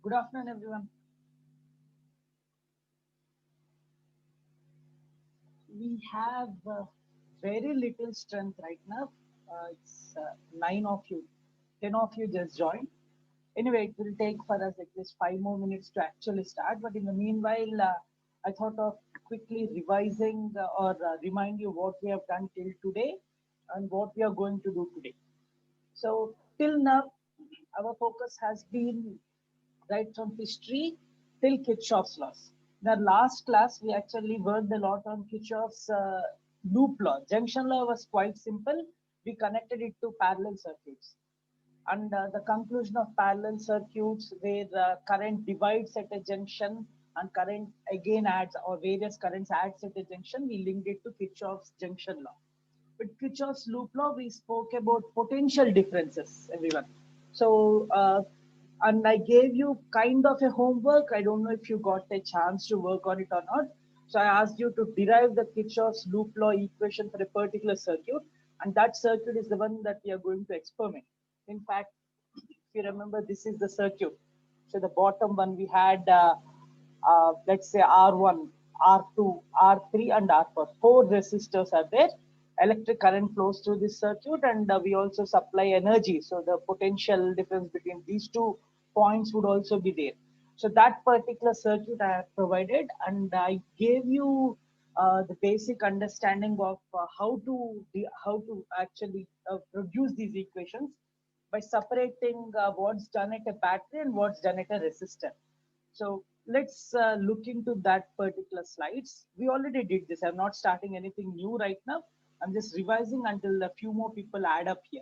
Good afternoon, everyone. We have very little strength right now. It's 9 of you, 10 of you just joined. Anyway, it will take for us at least 5 more minutes to actually start. But in the meanwhile, I thought of quickly revising or remind you what we have done till today and what we are going to do today. So till now, our focus has been right from history till Kirchhoff's laws. The last class, we actually worked a lot on Kirchhoff's loop law. Junction law was quite simple. We connected it to parallel circuits. And the conclusion of parallel circuits where current divides at a junction and current again adds or various currents adds at a junction, we linked it to Kirchhoff's junction law. With Kirchhoff's loop law, we spoke about potential differences, everyone. So, and I gave you kind of a homework. I don't know if you got a chance to work on it or not. So I asked you to derive the Kirchhoff's loop law equation for a particular circuit, and that circuit is the one that we are going to experiment. In fact, if you remember, this is the circuit. So the bottom one we had, let's say R1, R2, R3, and R4. Four resistors are there. Electric current flows through this circuit, and we also supply energy. So the potential difference between these 2 points would also be there. So that particular circuit I have provided, and I gave you the basic understanding of how to actually produce these equations by separating what's done at a battery and what's done at a resistor. So let's look into that particular slides. We already did this. I'm not starting anything new right now. I'm just revising until a few more people add up here.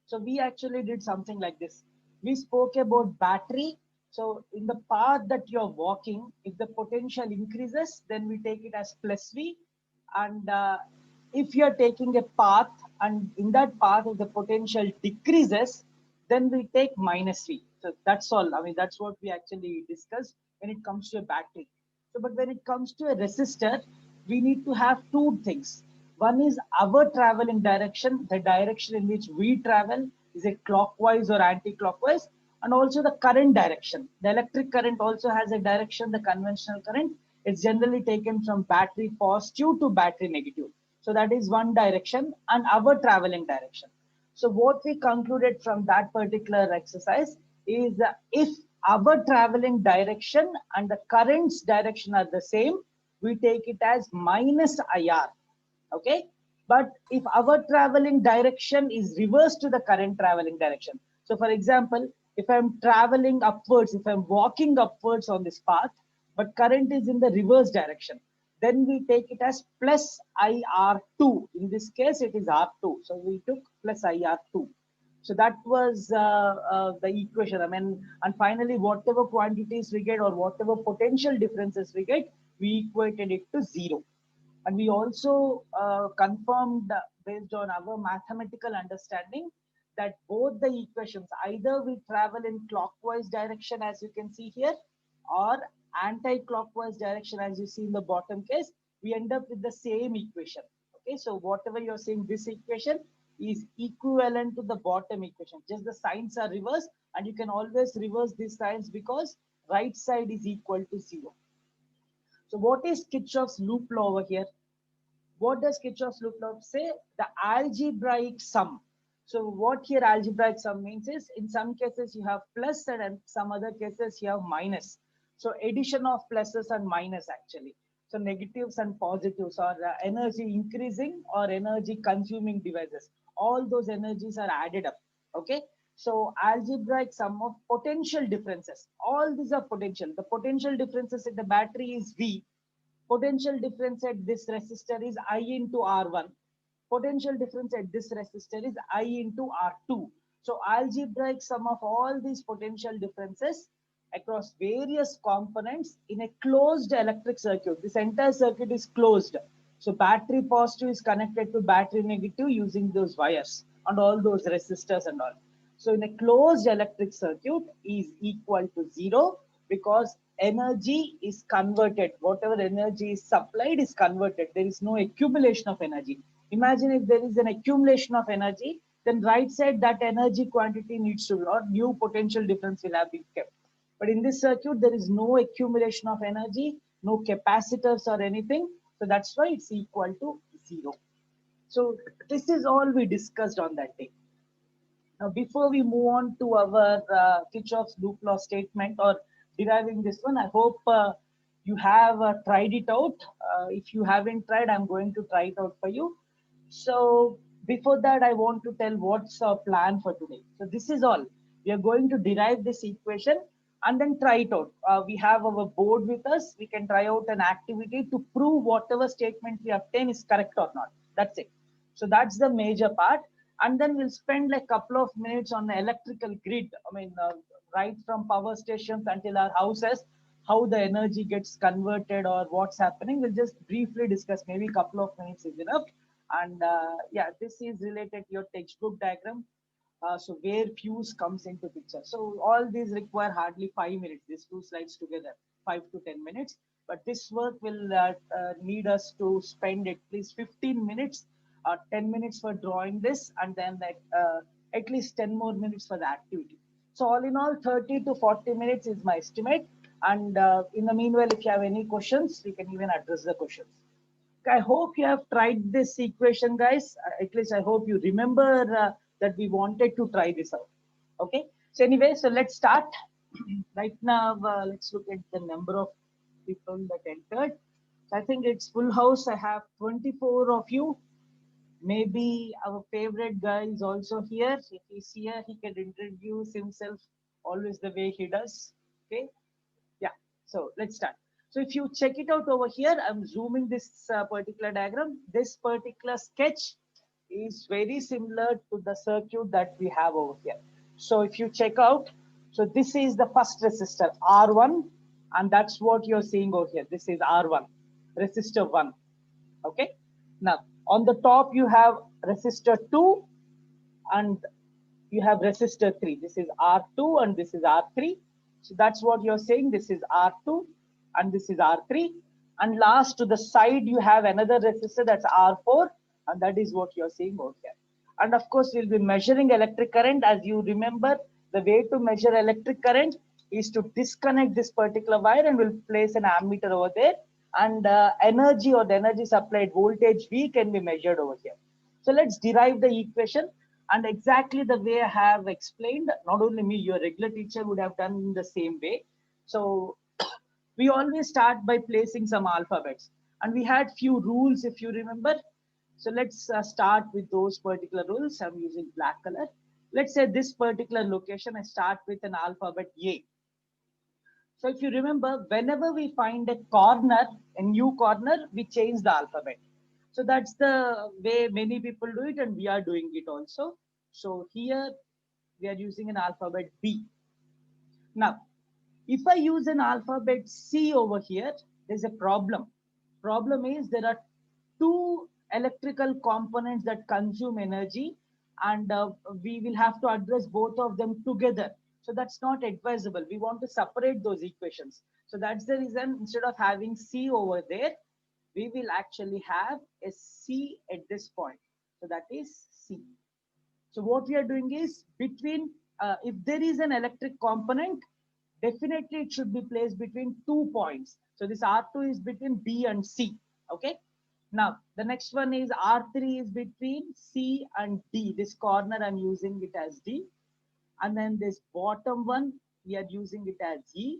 So we actually did something like this. We spoke about battery. So in the path that you're walking, if the potential increases, then we take it as plus V. And if you're taking a path and in that path, if the potential decreases, then we take minus V. So that's all. I mean, that's what we actually discussed when it comes to a battery. So, but when it comes to a resistor, we need to have two things. One is our traveling direction, the direction in which we travel, is it clockwise or anti-clockwise, and also the current direction. The electric current also has a direction, the conventional current. It's generally taken from battery positive to battery negative. So that is one direction and our traveling direction. So what we concluded from that particular exercise is if our traveling direction and the current's direction are the same, we take it as minus IR. Okay, but if our traveling direction is reverse to the current traveling direction, so for example, if I'm traveling upwards, if I'm walking upwards on this path but current is in the reverse direction, then we take it as plus IR2. In this case it is R2, so we took plus IR2. So that was the equation. I mean, and finally whatever quantities we get or whatever potential differences we get, we equated it to 0. And we also confirmed based on our mathematical understanding that both the equations, either we travel in clockwise direction as you can see here, or anti-clockwise direction as you see in the bottom case, we end up with the same equation. Okay, so whatever you're seeing, this equation is equivalent to the bottom equation. Just the signs are reversed, and you can always reverse these signs because right side is equal to 0. So what is Kirchhoff's loop law over here? What does Kirchhoff's loop law say? The algebraic sum. So what here algebraic sum means is, in some cases you have plus and in some other cases you have minus. So addition of pluses and minus actually. So negatives and positives, or energy increasing or energy consuming devices. All those energies are added up. Okay. So algebraic sum of potential differences. All these are potential. The potential differences in the battery is V. Potential difference at this resistor is I into R1. Potential difference at this resistor is I into R2. So algebraic sum of all these potential differences across various components in a closed electric circuit. This entire circuit is closed. So battery positive is connected to battery negative using those wires and all those resistors and all. So in a closed electric circuit is equal to 0 because energy is converted. Whatever energy is supplied is converted. There is no accumulation of energy. Imagine if there is an accumulation of energy, then right side that energy quantity needs to be, or new potential difference will have been kept. But in this circuit, there is no accumulation of energy, no capacitors or anything. So that's why it's equal to 0. So this is all we discussed on that day. Now, before we move on to our Kirchhoff's loop law statement or deriving this one, I hope you have tried it out. If you haven't tried, I'm going to try it out for you. So before that, I want to tell what's our plan for today. So this is all. We are going to derive this equation and then try it out. We have our board with us. We can try out an activity to prove whatever statement we obtain is correct or not. That's it. So that's the major part. And then we'll spend like a couple of minutes on the electrical grid. I mean, right from power stations until our houses, how the energy gets converted or what's happening. We'll just briefly discuss, maybe a couple of minutes is enough. And yeah, this is related to your textbook diagram. So where fuse comes into picture. So all these require hardly 5 minutes, these two slides together, 5 to 10 minutes. But this work will need us to spend at least 15 minutes, 10 minutes for drawing this, and then at least 10 more minutes for the activity. So all in all, 30 to 40 minutes is my estimate. And in the meanwhile, if you have any questions, we can even address the questions. I hope you have tried this equation, guys. At least I hope you remember that we wanted to try this out. Okay. So anyway, so let's start. Right now, let's look at the number of people that entered. So I think it's full house. I have 24 of you. Maybe our favorite guy is also here. If he's here, he can introduce himself always the way he does. Okay. Yeah. So let's start. So if you check it out over here, I'm zooming this particular diagram. This particular sketch is very similar to the circuit that we have over here. So if you check out, so this is the first resistor R1, and that's what you're seeing over here. This is R1, resistor 1. Okay. Now on the top you have resistor 2 and you have resistor 3. This is R2 and this is R3. So that's what you're saying. This is R2 and this is R3. And last to the side, you have another resistor that's R4. And that is what you're seeing over here. And of course, we'll be measuring electric current. As you remember, the way to measure electric current is to disconnect this particular wire and we'll place an ammeter over there. And energy or the energy supplied voltage V can be measured over here. So let's derive the equation. And exactly the way I have explained, not only me, your regular teacher would have done in the same way. So we always start by placing some alphabets. And we had few rules, if you remember. So let's start with those particular rules. I'm using black color. Let's say this particular location, I start with an alphabet A. So if you remember, whenever we find a corner, a new corner, we change the alphabet. So that's the way many people do it, and we are doing it also. So here we are using an alphabet B. Now, if I use an alphabet C over here, there's a problem. Problem is there are two electrical components that consume energy, and we will have to address both of them together. So that's not advisable. We want to separate those equations. So that's the reason instead of having C over there, we will actually have a C at this point. So that is C. So what we are doing is between, if there is an electric component, definitely it should be placed between 2 points. So this R2 is between B and C. Okay. Now the next one is R3 is between C and D. This corner I'm using it as D. And then this bottom one, we are using it as E.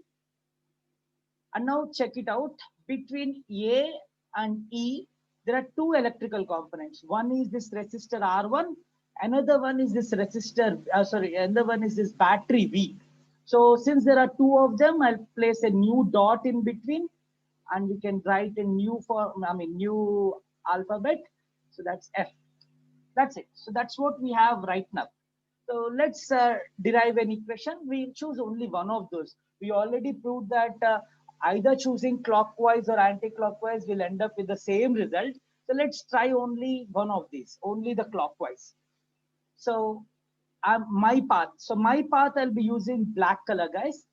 And now check it out. Between A and E, there are two electrical components. One is this resistor R1. Another one is this resistor, another one is this battery V. So since there are two of them, I'll place a new dot in between and we can write a new form, new alphabet. So that's F. That's it. So that's what we have right now. So let's derive an equation. We choose only one of those. We already proved that either choosing clockwise or anti-clockwise will end up with the same result. So let's try only one of these, only the clockwise. So my path. So my path, I'll be using black color, guys.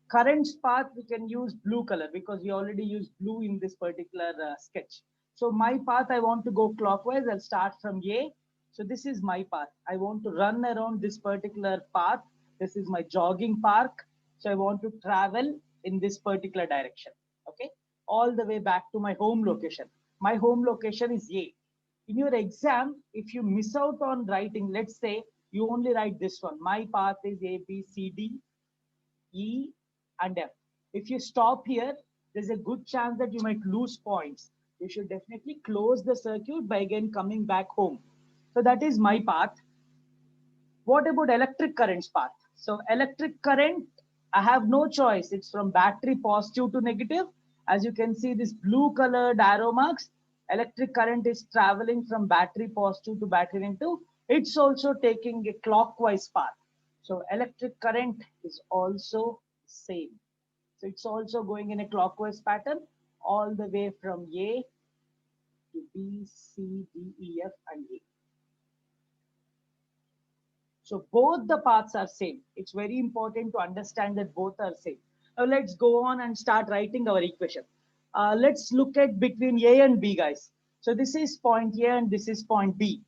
Current's path, we can use blue color because we already used blue in this particular sketch. So my path, I want to go clockwise. I'll start from A. So this is my path. I want to run around this particular path. This is my jogging park. So I want to travel in this particular direction. Okay. All the way back to my home location. My home location is A. In your exam, if you miss out on writing, let's say you only write this one. My path is A, B, C, D, E, and F. If you stop here, there's a good chance that you might lose points. You should definitely close the circuit by again coming back home. So that is my path. What about electric current's path? So electric current, I have no choice. It's from battery positive to negative. As you can see, this blue colored arrow marks, electric current is traveling from battery positive to battery negative. It's also taking a clockwise path. So electric current is also same. So it's also going in a clockwise pattern all the way from A to B, C, D, E, F, and A. So both the paths are same. It's very important to understand that both are same. Now let's go on and start writing our equation. Let's look at between A and B, guys. So this is point A and this is point B.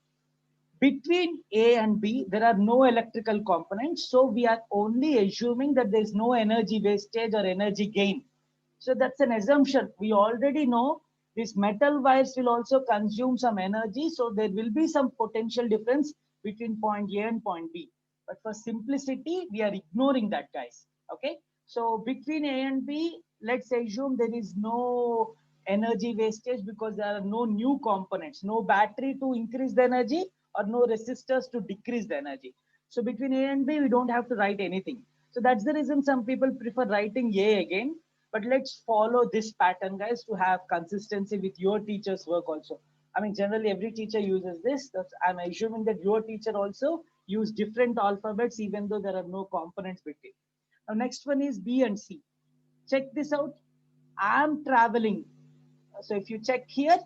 Between A and B, there are no electrical components. So we are only assuming that there is no energy wastage or energy gain. So that's an assumption. We already know these metal wires will also consume some energy. So there will be some potential difference between point A and point B. But for simplicity, we are ignoring that, guys. Okay. So between A and B, let's assume there is no energy wastage because there are no new components, no battery to increase the energy or no resistors to decrease the energy. So between A and B, we don't have to write anything. So that's the reason some people prefer writing A again. But let's follow this pattern, guys, to have consistency with your teacher's work also. I mean, generally every teacher uses this. I'm assuming that your teacher also use different alphabets, even though there are no components between. Now, next one is B and C. Check this out. I'm traveling. So if you check here,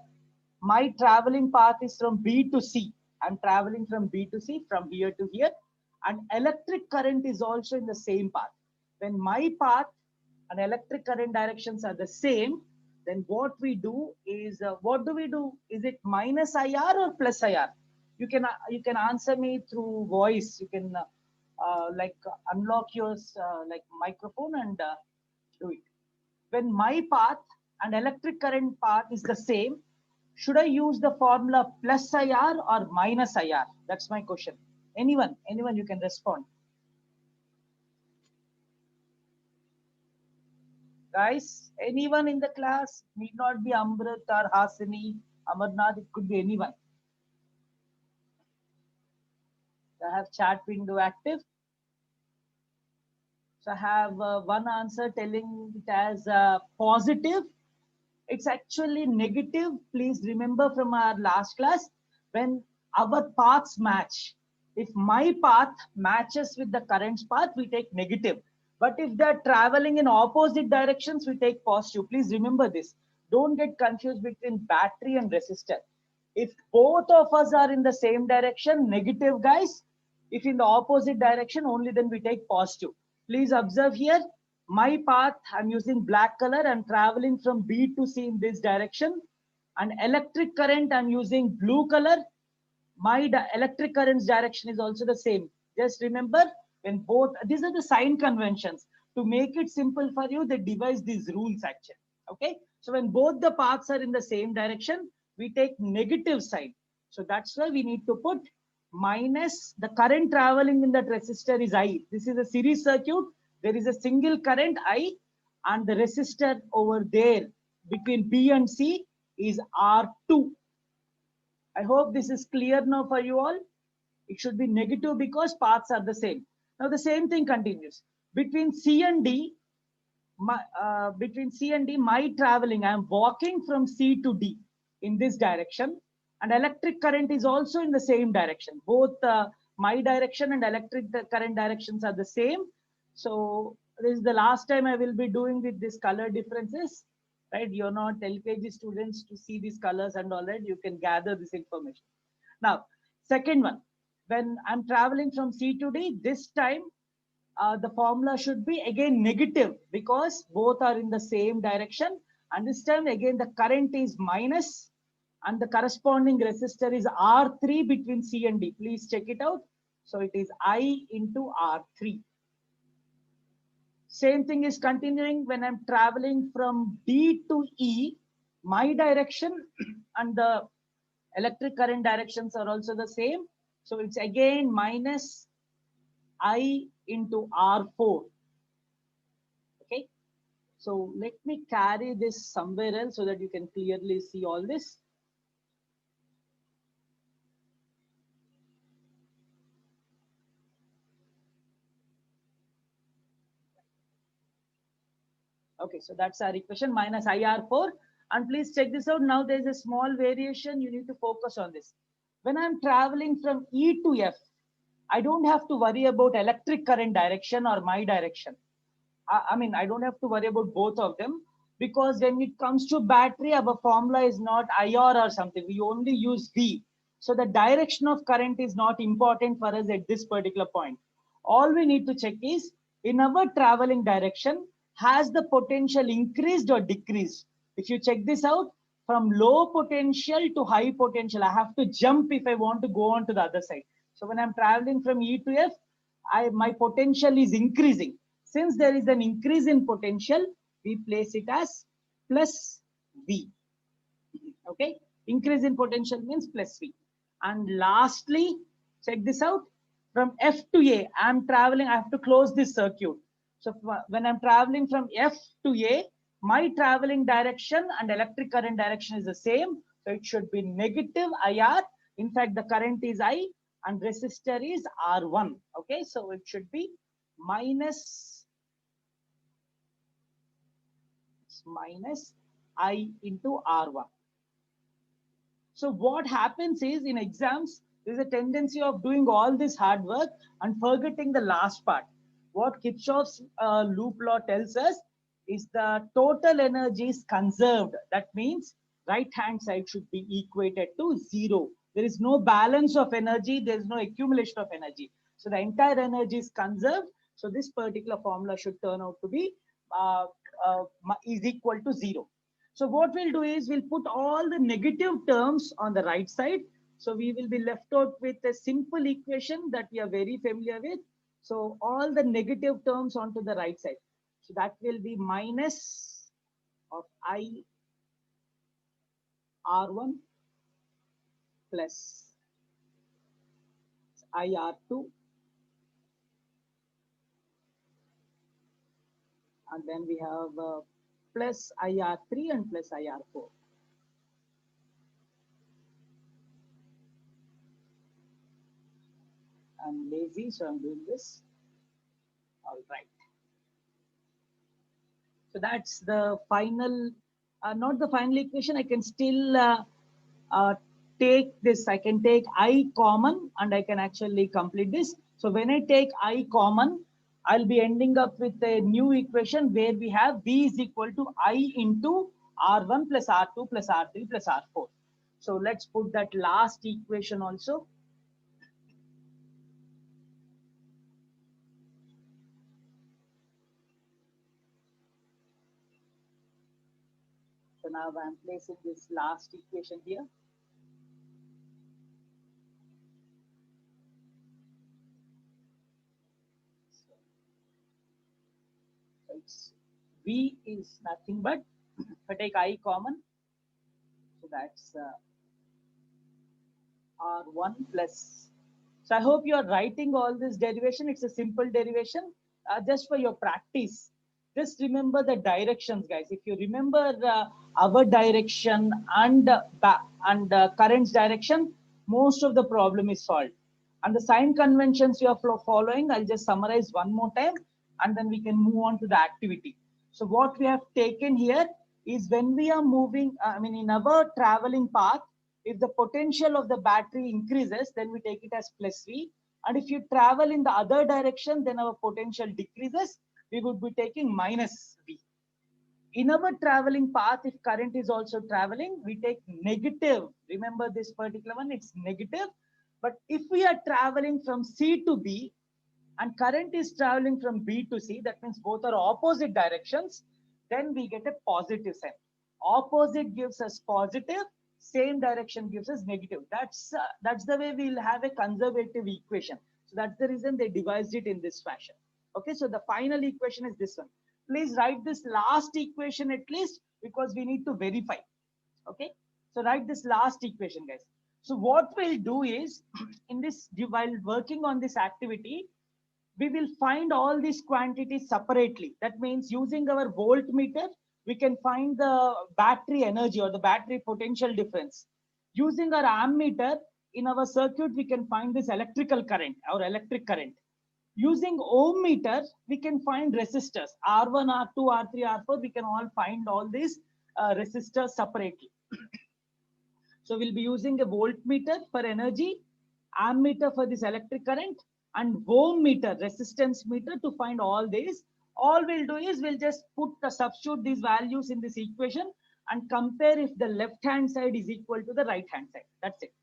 my traveling path is from B to C. I'm traveling from B to C, from here to here. And electric current is also in the same path. When my path and electric current directions are the same, then what we do is, what do we do? Is it minus IR or plus IR? You can answer me through voice. You can unlock your microphone and do it. When my path and electric current path is the same, should I use the formula plus IR or minus IR? That's my question. Anyone you can respond. Guys, anyone in the class, need not be Amrit or Hasini, Amarnath, it could be anyone. I have chat window active. So I have one answer telling it as positive. It's actually negative. Please remember from our last class, when our paths match, if my path matches with the current's path, we take negative. But if they're traveling in opposite directions, we take positive. Please remember this. Don't get confused between battery and resistor. If both of us are in the same direction, negative, guys. If in the opposite direction, only then we take positive. Please observe here, my path, I'm using black color, I'm traveling from B to C in this direction. And electric current, I'm using blue color. My electric current's direction is also the same. Just remember, when both, these are the sign conventions. To make it simple for you, they devise these rules actually. Okay. So when both the paths are in the same direction, we take negative sign. So that's why we need to put minus the current traveling in that resistor is I. This is a series circuit. There is a single current I, and the resistor over there between B and C is R2. I hope this is clear now for you all. It should be negative because paths are the same. Now the same thing continues. Between C and D, my traveling, I am walking from C to D in this direction, and electric current is also in the same direction. Both my direction and electric current directions are the same. So this is the last time I will be doing with this color differences, right? You're not LKG students to see these colors and all that. You can gather this information. Now, second one, when I'm traveling from C to D, this time the formula should be again negative because both are in the same direction. And this time again, the current is minus and the corresponding resistor is R3 between C and D. Please check it out. So it is I into R3. Same thing is continuing when I'm traveling from D to E. My direction and the electric current directions are also the same. So it's again minus I into R4. Okay. So let me carry this somewhere else so that you can clearly see all this. Okay, so that's our equation minus IR4. And please check this out. Now there's a small variation. You need to focus on this. When I'm traveling from E to F, I don't have to worry about electric current direction or my direction. I mean, I don't have to worry about both of them, because when it comes to battery, our formula is not IR or something. We only use V. So the direction of current is not important for us at this particular point. All we need to check is, in our traveling direction, has the potential increased or decreased? If you check this out, from low potential to high potential, I have to jump if I want to go on to the other side. So when I'm traveling from E to F, my potential is increasing. Since there is an increase in potential, we place it as plus V. Okay, increase in potential means plus V. And lastly, check this out. From F to A, I'm traveling, I have to close this circuit. So when I'm traveling from F to A, my traveling direction and electric current direction is the same. So it should be negative IR. In fact, the current is I and resistor is R1. Okay, so it should be minus I into R1. So what happens is, in exams, there's a tendency of doing all this hard work and forgetting the last part. What Kirchhoff's loop law tells us is the total energy is conserved. That means right hand side should be equated to 0. There is no balance of energy. There is no accumulation of energy. So the entire energy is conserved. So this particular formula should turn out to be is equal to 0. So what we'll do is we'll put all the negative terms on the right side. So we will be left out with a simple equation that we are very familiar with. So all the negative terms onto the right side. So that will be minus of I R1 plus IR2. And then we have plus IR3 and plus IR4. I'm lazy, so I'm doing this. All right. So that's the final, not the final equation. I can still take this. I can take I common and I can actually complete this. So when I take I common, I'll be ending up with a new equation where we have V is equal to I into R1 plus R2 plus R3 plus R4. So let's put that last equation also. So now I'm placing this last equation here. So it's V is nothing but, if I take I common, so that's R1 plus. So I hope you are writing all this derivation. It's a simple derivation just for your practice. Just remember the directions, guys. If you remember our direction and current's direction, most of the problem is solved. And the sign conventions you are following, I'll just summarize one more time, and then we can move on to the activity. So what we have taken here is, when we are moving, in our traveling path, if the potential of the battery increases, then we take it as plus V. And if you travel in the other direction, then our potential decreases, we would be taking minus V. In our traveling path, if current is also traveling, we take negative. Remember this particular one, it's negative. But if we are traveling from C to B and current is traveling from B to C, that means both are opposite directions, then we get a positive sign. Opposite gives us positive, same direction gives us negative. That's the way we'll have a conservative equation. So that's the reason they devised it in this fashion. Okay, so the final equation is this one. Please write this last equation at least, because we need to verify. Okay, so write this last equation, guys. So what we'll do is, in this, while working on this activity, we will find all these quantities separately. That means using our voltmeter, we can find the battery energy or the battery potential difference. Using our ammeter in our circuit, we can find this electrical current or electric current. Using ohm meter, we can find resistors R1, R2, R3, R4. We can all find all these resistors separately. So we'll be using a voltmeter for energy, ammeter for this electric current, and ohm meter, resistance meter, to find all these. All we'll do is we'll just substitute these values in this equation and compare if the left hand side is equal to the right hand side. That's it.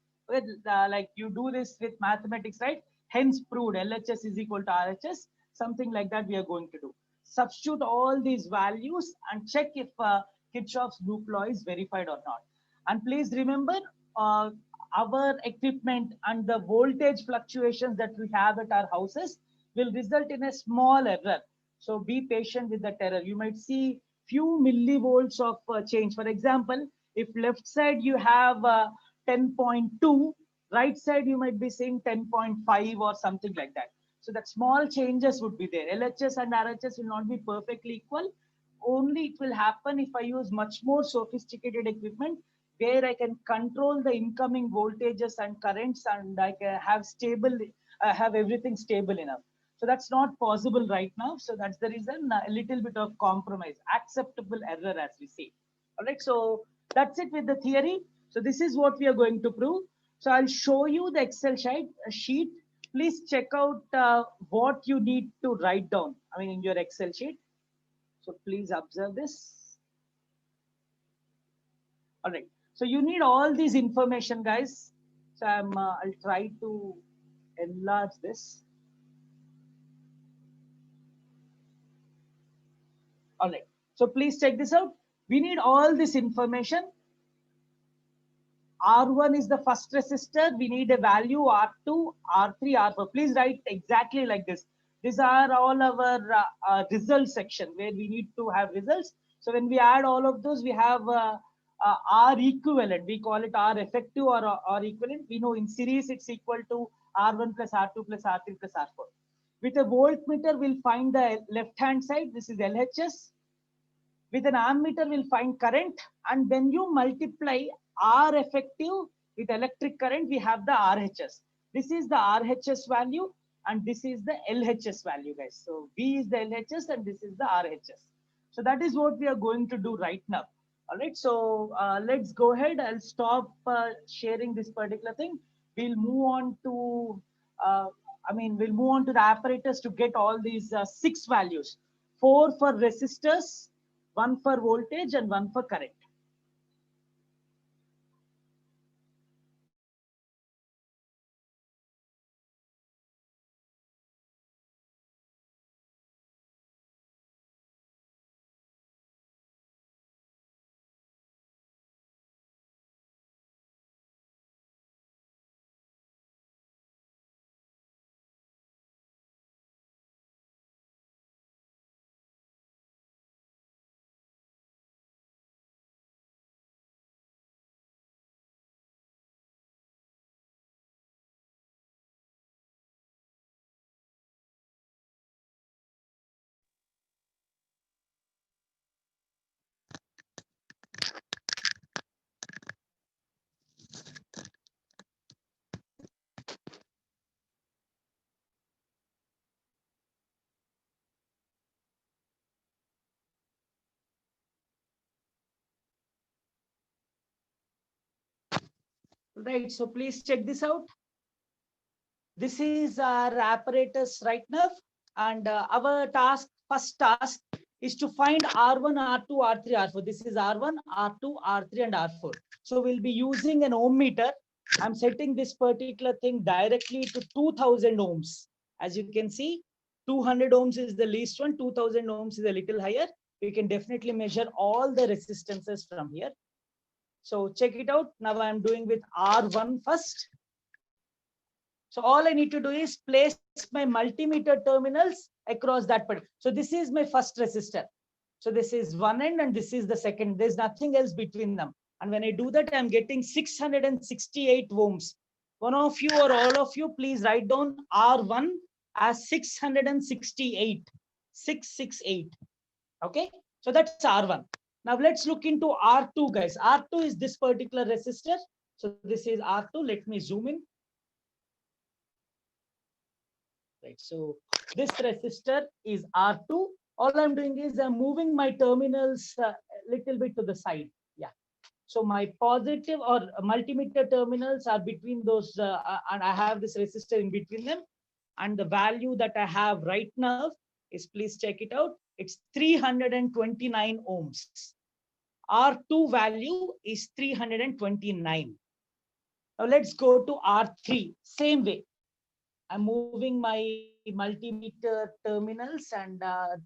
Like you do this with mathematics, right? Hence proved LHS is equal to RHS. Something like that we are going to do. Substitute all these values and check if Kirchhoff's loop law is verified or not. And please remember, our equipment and the voltage fluctuations that we have at our houses will result in a small error. So be patient with that error. You might see few millivolts of change. For example, if left side you have 10.2, right side you might be seeing 10.5 or something like that. So that small changes would be there. LHS and RHS will not be perfectly equal. Only it will happen if I use much more sophisticated equipment, where I can control the incoming voltages and currents, and I can have have everything stable enough. So that's not possible right now. So that's the reason a little bit of compromise, acceptable error, as we say. All right. So that's it with the theory. So this is what we are going to prove. So I'll show you the Excel sheet. Please check out what you need to write down, I mean, in your Excel sheet. So please observe this. All right. So you need all these information, guys. So I'll try to enlarge this. All right. So please check this out. We need all this information. R1 is the first resistor. We need a value R2, R3, R4. Please write exactly like this. These are all our result section where we need to have results. So when we add all of those, we have R equivalent. We call it R effective or R equivalent. We know in series it's equal to R1 plus R2 plus R3 plus R4. With a voltmeter, we'll find the left hand side. This is LHS. With an ammeter, we'll find current. And when you multiply R effective with electric current, we have the RHS. This is the RHS value and this is the LHS value, guys. So V is the LHS and this is the RHS. So that is what we are going to do right now. All right. So let's go ahead. I'll stop sharing this particular thing. We'll move on to, we'll move on to the apparatus to get all these 6 values. 4 for resistors, 1 for voltage and 1 for current. Right, so please check this out. This is our apparatus right now, and our first task is to find R1, R2, R3, R4. This is R1, R2, R3, and R4. So we'll be using an ohm meter. I'm setting this particular thing directly to 2000 ohms. As you can see, 200 ohms is the least one, 2000 ohms is a little higher. We can definitely measure all the resistances from here. So check it out. Now I'm doing with R1 first. So all I need to do is place my multimeter terminals across that part. So this is my first resistor. So this is one end and this is the second. There's nothing else between them. And when I do that, I'm getting 668 ohms. One of you or all of you, please write down R1 as 668. 668. Okay. So that's R1. Now let's look into R2, guys. R2 is this particular resistor. So this is R2. Let me zoom in. Right. So this resistor is R2. All I'm doing is I'm moving my terminals a little bit to the side. Yeah. So my positive or multimeter terminals are between those, and I have this resistor in between them. And the value that I have right now is, please check it out. It's 329 ohms. R2 value is 329. Now let's go to R3. Same way. I'm moving my multimeter terminals and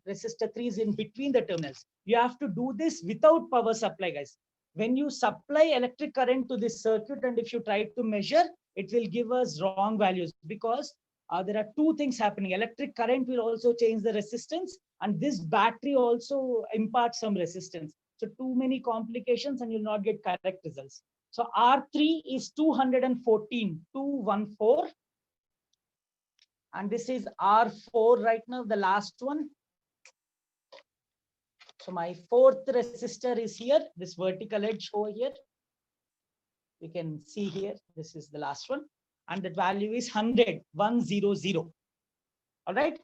resistor 3 is in between the terminals. You have to do this without power supply, guys. When you supply electric current to this circuit and if you try to measure, it will give us wrong values because there are two things happening. Electric current will also change the resistance and this battery also imparts some resistance. So too many complications and you'll not get correct results. So R3 is 214, 214. And this is R4 right now, the last one. So my fourth resistor is here, this vertical edge over here. You can see here, this is the last one. And the value is 100, 100. All right.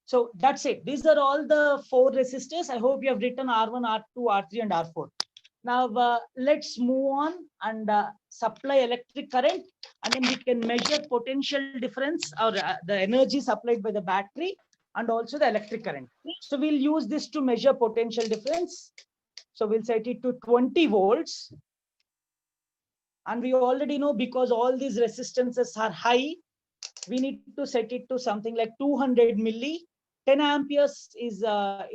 So that's it. These are all the four resistors. I hope you have written R1, R2, R3, and R4. Now let's move on and supply electric current, and then we can measure potential difference or the energy supplied by the battery and also the electric current. So we'll use this to measure potential difference. So we'll set it to 20 volts. And we already know because all these resistances are high, we need to set it to something like 200 milli. 10 amperes is a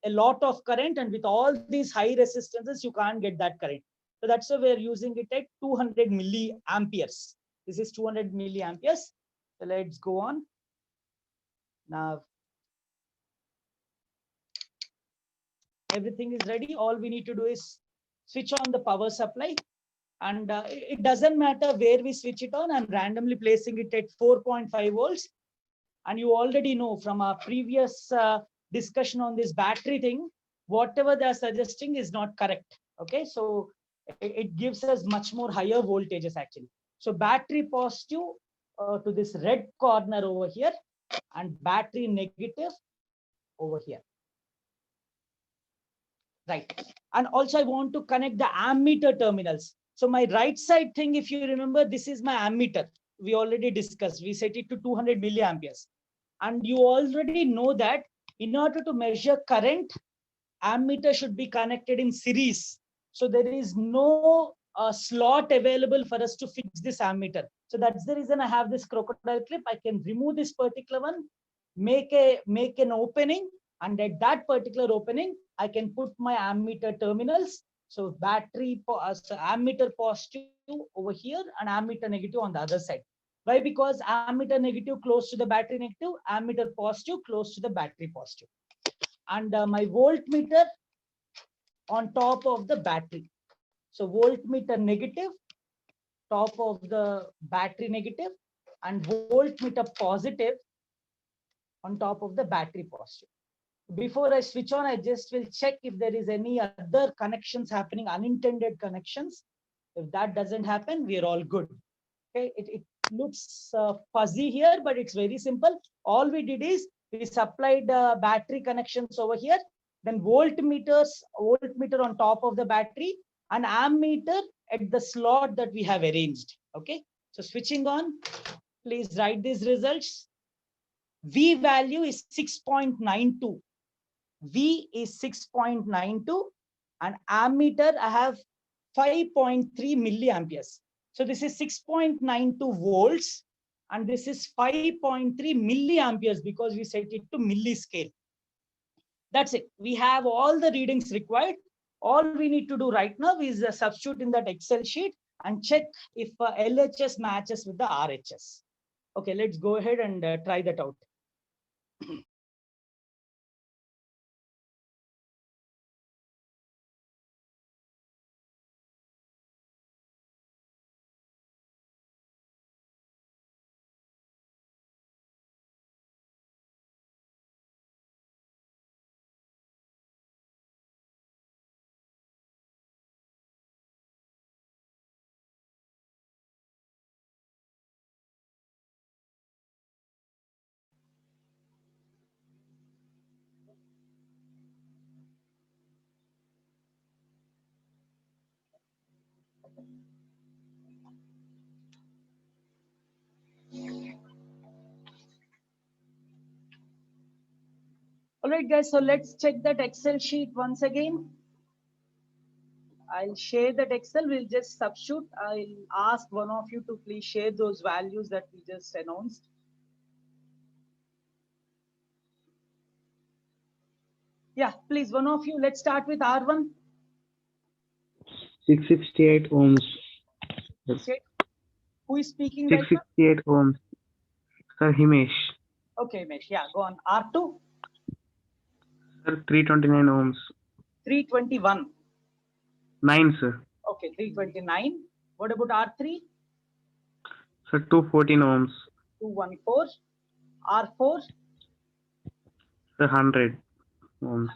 lot of current, and with all these high resistances, you can't get that current. So that's why we're using it at 200 milliamperes. This is 200 milliamperes. So let's go on. Now, everything is ready. All we need to do is switch on the power supply. And it doesn't matter where we switch it on. I'm randomly placing it at 4.5 volts. And you already know from our previous discussion on this battery thing, whatever they're suggesting is not correct. Okay, so it gives us much more higher voltages actually. So battery positive to this red corner over here and battery negative over here. Right. And also I want to connect the ammeter terminals. So my right side thing, if you remember, this is my ammeter. We already discussed, we set it to 200 milliamperes. And you already know that in order to measure current, ammeter should be connected in series. So there is no slot available for us to fix this ammeter. So that's the reason I have this crocodile clip. I can remove this particular one, make an opening, and at that particular opening, I can put my ammeter terminals. So battery, so ammeter positive over here and ammeter negative on the other side. Why? Because ammeter negative close to the battery negative, ammeter positive close to the battery positive. And my voltmeter on top of the battery. So voltmeter negative, top of the battery negative, and voltmeter positive on top of the battery positive. Before I switch on, I just will check if there is any other connections happening, unintended connections. If that doesn't happen, we are all good. Okay, it looks fuzzy here, but it's very simple. All we did is we supplied battery connections over here, then voltmeter on top of the battery, and ammeter at the slot that we have arranged. Okay, so switching on, please write these results. V value is 6.92. V is 6.92, and ammeter I have 5.3 milliamperes. So this is 6.92 volts, and this is 5.3 milliamperes because we set it to milliscale. That's it. We have all the readings required. All we need to do right now is substitute in that Excel sheet and check if LHS matches with the RHS. Okay, let's go ahead and try that out. All right, guys, so let's check that Excel sheet once again. I'll share that Excel. We'll just substitute. I'll ask one of you to please share those values that we just announced. Yeah, please, one of you. Let's start with R1. 668 ohms. Who is speaking right now? 668 ohms. Sir, Himesh. Okay, Himesh. Yeah, go on. R2? Sir, 329 ohms. 321. 9, sir. Okay, 329. What about R3? Sir, 214 ohms. 214. R4? Sir, 100 ohms.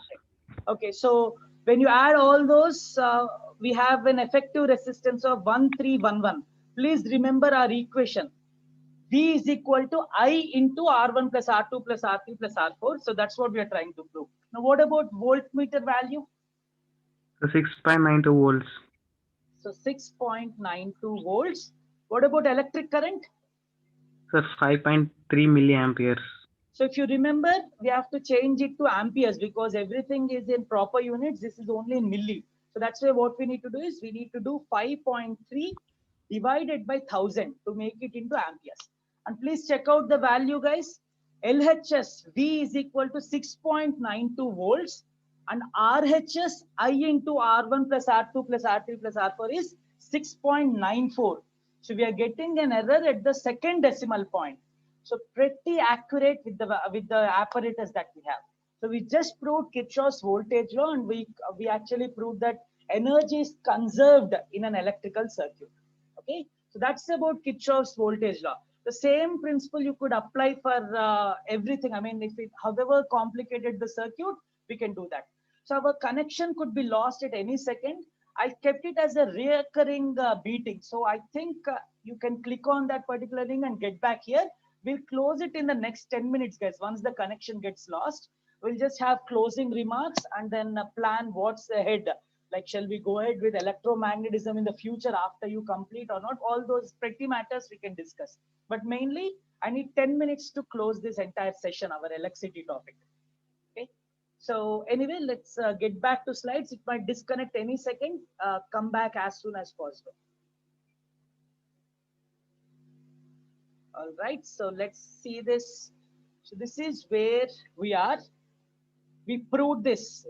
Okay, so when you add all those, we have an effective resistance of 1311. Please remember our equation. V is equal to I into R1 plus R2 plus R3 plus R4. So that's what we are trying to prove. Now, what about voltmeter value? Sir, 6.92 volts. So 6.92 volts. What about electric current? Sir, 5.3 milliamperes. So if you remember, we have to change it to amperes because everything is in proper units. This is only in milli. So that's why what we need to do is we need to do 5.3 divided by 1000 to make it into amperes. And please check out the value, guys. LHS V is equal to 6.92 volts and RHS I into R1 plus R2 plus R3 plus R4 is 6.94. So we are getting an error at the second decimal point. So pretty accurate with the apparatus that we have. So we just proved Kirchhoff's voltage law, and we actually proved that energy is conserved in an electrical circuit. Okay, so that's about Kirchhoff's voltage law. The same principle you could apply for everything. I mean, if it, however complicated the circuit, we can do that. So our connection could be lost at any second. I kept it as a recurring beating. So I think you can click on that particular link and get back here. We'll close it in the next 10 minutes, guys. Once the connection gets lost, we'll just have closing remarks and then plan what's ahead. Like, shall we go ahead with electromagnetism in the future after you complete or not? All those petty matters we can discuss. But mainly, I need 10 minutes to close this entire session, our electricity topic. Okay. So anyway, let's get back to slides. It might disconnect any second. Come back as soon as possible. All right, so let's see this. So this is where we are. We proved this.